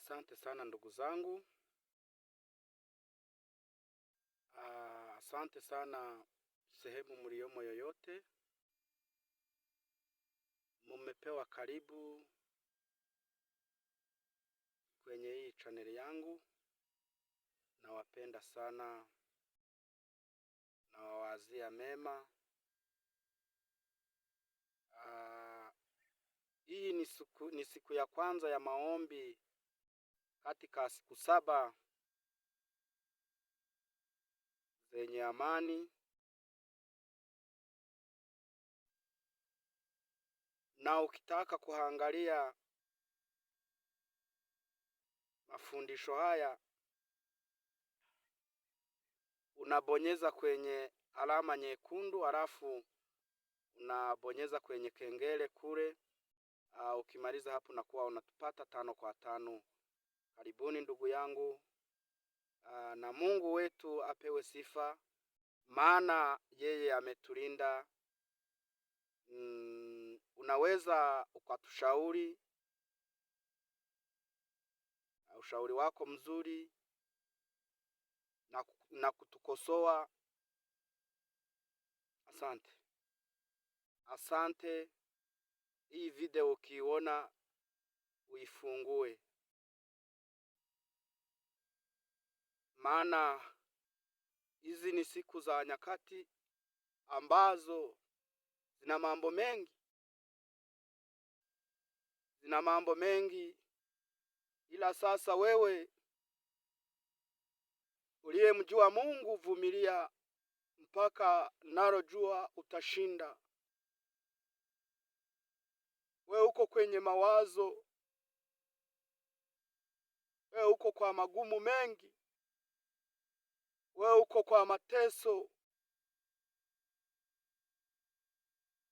Asante sana ndugu zangu. Asante sana sehemu mliomo yoyote. Mumepewa karibu kwenye hii channel yangu. Nawapenda sana, nawawazia mema. Hii ni siku ya kwanza ya maombi katika siku 7 zenye amani. Na ukitaka kuangalia mafundisho haya, unabonyeza kwenye alama nyekundu, halafu unabonyeza kwenye kengele kule. Ukimaliza hapo nakuwa unatupata 5 kwa 5. Karibuni ndugu yangu. Na Mungu wetu apewe sifa, maana yeye ametulinda. Unaweza ukatushauri, ushauri wako mzuri na kutukosoa. Asante. Hii video ukiona uifungue, maana hizi ni siku za nyakati ambazo zina mambo mengi. Ila sasa wewe uliyemjua Mungu, vumilia mpaka nalo jua utashinda. Wewe uko kwenye mawazo, wewe uko kwa magumu mengi, wewe uko kwa mateso,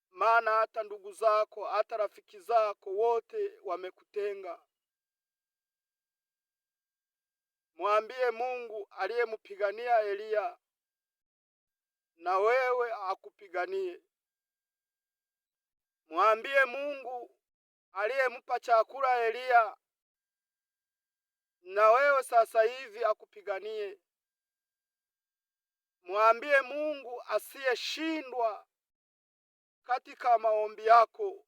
maana hata ndugu zako, hata rafiki zako wote wamekutenga. Mwambie Mungu aliyempigania Elia na wewe akupiganie. Mwambie Mungu aliyempa chakula Elia na wewe sasa hivi akupiganie. Mwambie Mungu asiyeshindwa katika maombi yako.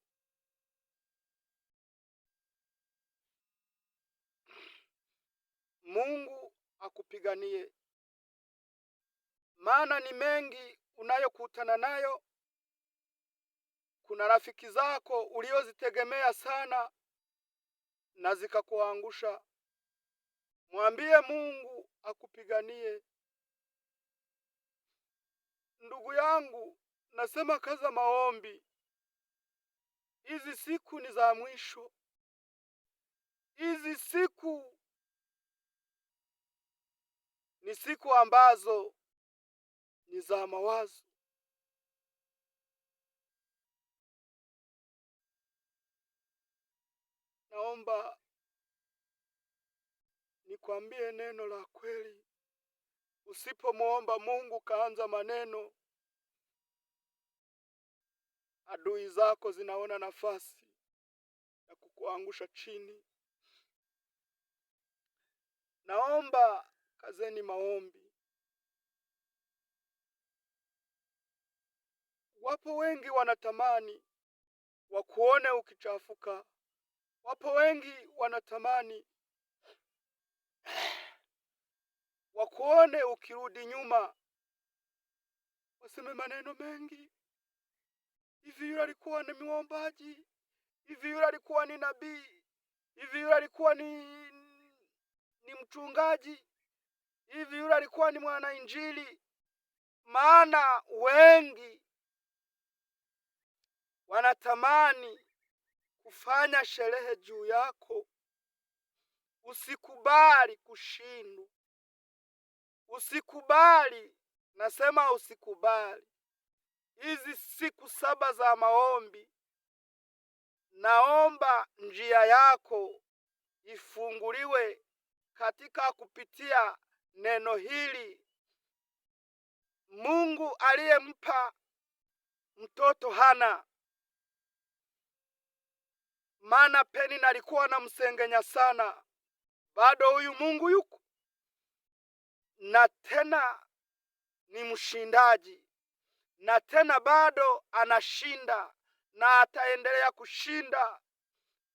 Mungu akupiganie. Maana ni mengi unayokutana nayo. Kuna rafiki zako uliozitegemea sana na zikakuangusha. Mwambie Mungu akupiganie. Ndugu yangu, nasema kaza maombi. Hizi siku ni za mwisho. Hizi siku ni siku ambazo ni za mawazo. Naomba nikwambie neno la kweli. Usipomuomba Mungu kaanza maneno, adui zako zinaona nafasi ya kukuangusha chini. Naomba kazeni maombi. Wapo wengi wanatamani wakuone ukichafuka. Wapo wengi wanatamani wakuone ukirudi nyuma. Waseme maneno mengi. Hivi yule alikuwa ni muombaji? Hivi yule alikuwa ni nabii? Hivi yule alikuwa ni mchungaji? Hivi yule alikuwa ni mwana injili? Maana wengi wanatamani kufanya sherehe juu yako. Usikubali kushindwa. Usikubali, nasema usikubali. Hizi siku 7 za maombi, naomba njia yako ifunguliwe katika kupitia neno hili. Mungu aliyempa mtoto Hana, maana Penina alikuwa anamsengenya sana. bado huyu Mungu yuko na tena ni mshindaji, na tena bado anashinda na ataendelea kushinda.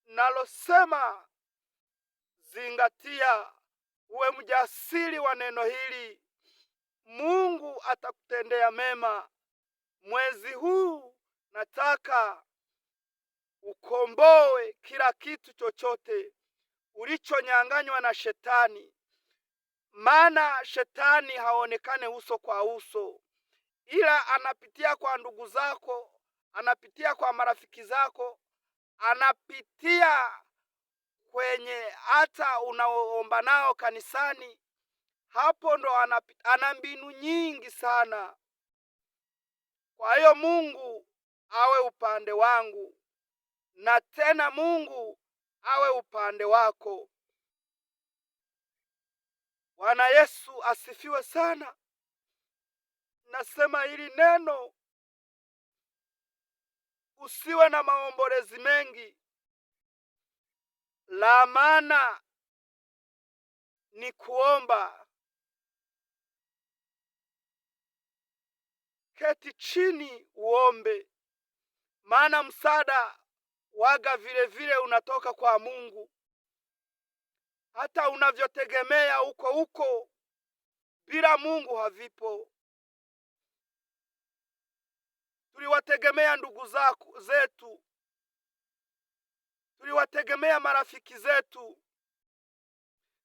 Nalosema, zingatia, uwe mjasiri wa neno hili. Mungu atakutendea mema. Mwezi huu nataka ukomboe kila kitu chochote ulichonyang'anywa na shetani. Maana shetani haonekane uso kwa uso, ila anapitia kwa ndugu zako, anapitia kwa marafiki zako, anapitia kwenye hata unaoomba nao kanisani. Hapo ndo ana mbinu nyingi sana. Kwa hiyo Mungu awe upande wangu na tena Mungu awe upande wako. Bwana Yesu asifiwe sana. Nasema hili neno, usiwe na maombolezi mengi. La maana ni kuomba. Keti chini uombe, maana msaada waga vile vile unatoka kwa Mungu. Hata unavyotegemea huko bila Mungu havipo. Tuliwategemea ndugu zetu, tuliwategemea marafiki zetu,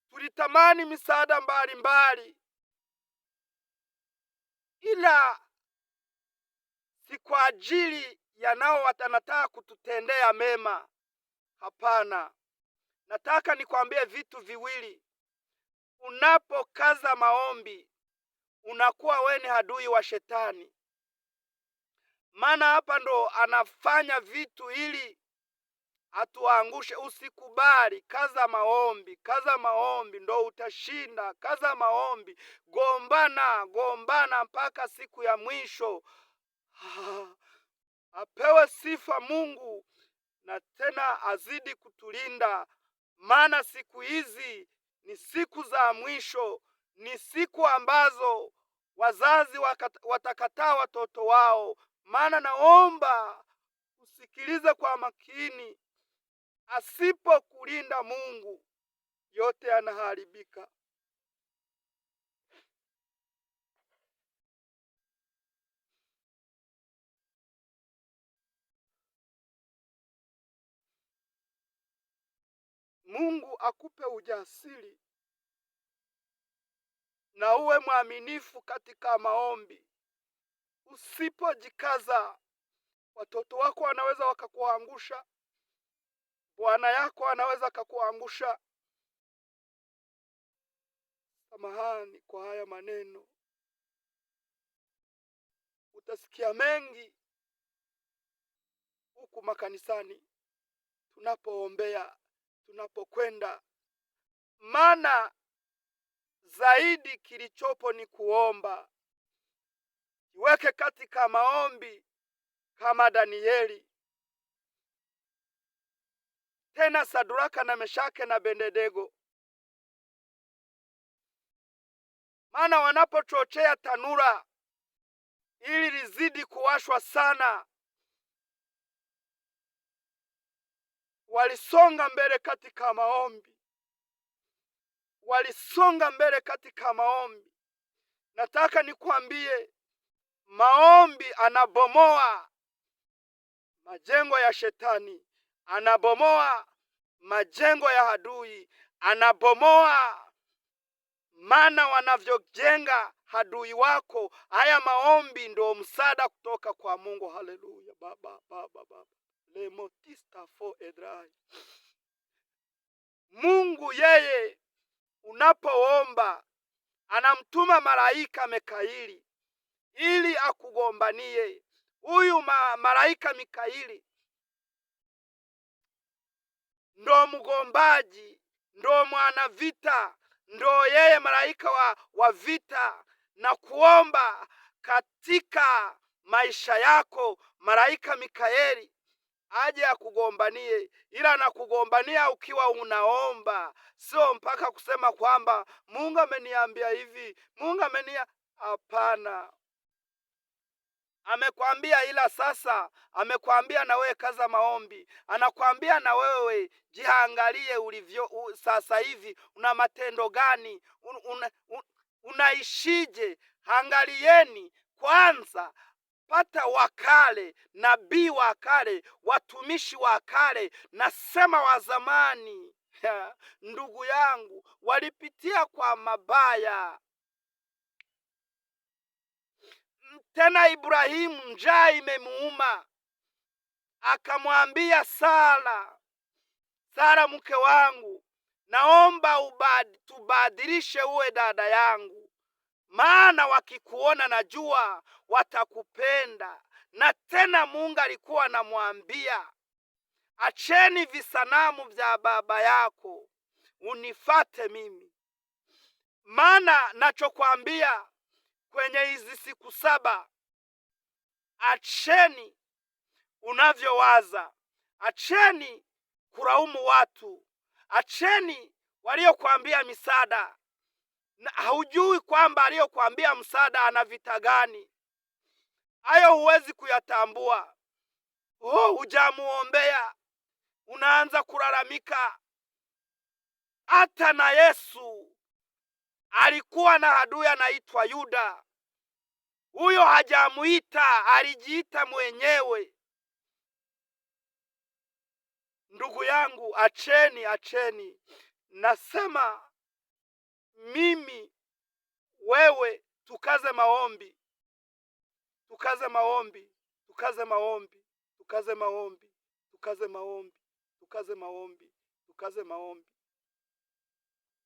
tulitamani misaada mbalimbali, ila si kwa ajili ya nao watanataka kututendea mema. Hapana. Nataka nikwambie vitu viwili. Unapokaza maombi, unakuwa wewe ni adui wa shetani. Maana hapa ndo anafanya vitu ili atuangushe. Usikubali. Kaza maombi ndo utashinda. Kaza maombi, gombana mpaka siku ya mwisho. Apewe sifa Mungu, na tena azidi kutulinda. Maana siku hizi ni siku za mwisho, ni siku ambazo wazazi watakataa watoto wao. Maana naomba usikilize kwa makini. Asipokulinda Mungu, yote yanaharibika. Mungu akupe ujasiri na uwe mwaminifu katika maombi. Usipojikaza, watoto wako wanaweza wakakuangusha, bwana yako anaweza akakuangusha. Samahani kwa haya maneno. Utasikia mengi huku makanisani tunapoombea, tunapokwenda. Maana zaidi kilichopo ni kuomba. Jiweke katika maombi kama Danieli, tena Saduraka na Meshake na Abednego. Maana wanapochochea tanura ili lizidi kuwashwa sana, walisonga mbele katika maombi. Nataka nikwambie, maombi anabomoa majengo ya shetani, anabomoa majengo ya adui, anabomoa. Maana wanavyojenga adui wako, haya maombi ndio msaada kutoka kwa Mungu. Haleluya. Baba lemotista fo edrai. Mungu yeye unapoomba anamtuma malaika Mikaili ili akugombanie. Huyu malaika Mikaili ndo mgombaji, ndo mwana vita, ndo yeye malaika wa vita. Na kuomba katika maisha yako, malaika Mikaeli aje akugombanie, ila anakugombania ukiwa unaomba, sio mpaka kusema kwamba Mungu ameniambia hivi, Mungu amenia. Hapana, amekwambia, ila sasa amekwambia na wewe kaza maombi. Anakwambia na wewe jiangalie ulivyo sasa hivi, una matendo gani, unaishije? Angalieni kwanza, pata wakale, nabii wa kale, watumishi wa kale, nasema wa zamani ndugu yangu, walipitia kwa mabaya. Tena Ibrahimu njaa imemuuma, akamwambia Sara, Sara mke wangu, naomba tubadilishe uwe dada yangu, maana wakikuona najua watakupenda. Na tena Mungu alikuwa anamwambia, acheni visanamu vya baba yako, unifate mimi. Maana nachokwambia kwenye hizi siku 7, acheni unavyowaza, acheni kulaumu watu, acheni waliokuambia misaada. Na haujui kwamba aliyokuambia msaada ana vita gani. Hayo huwezi kuyatambua. Hujamuombea, unaanza kulalamika. Hata na Yesu alikuwa na adui anaitwa Yuda. Huyo hajamuita, alijiita mwenyewe. Ndugu yangu, acheni. Nasema mimi, wewe, tukaze maombi, tukaze maombi, tukaze maombi, tukaze maombi, tukaze maombi, tukaze maombi, tukaze maombi.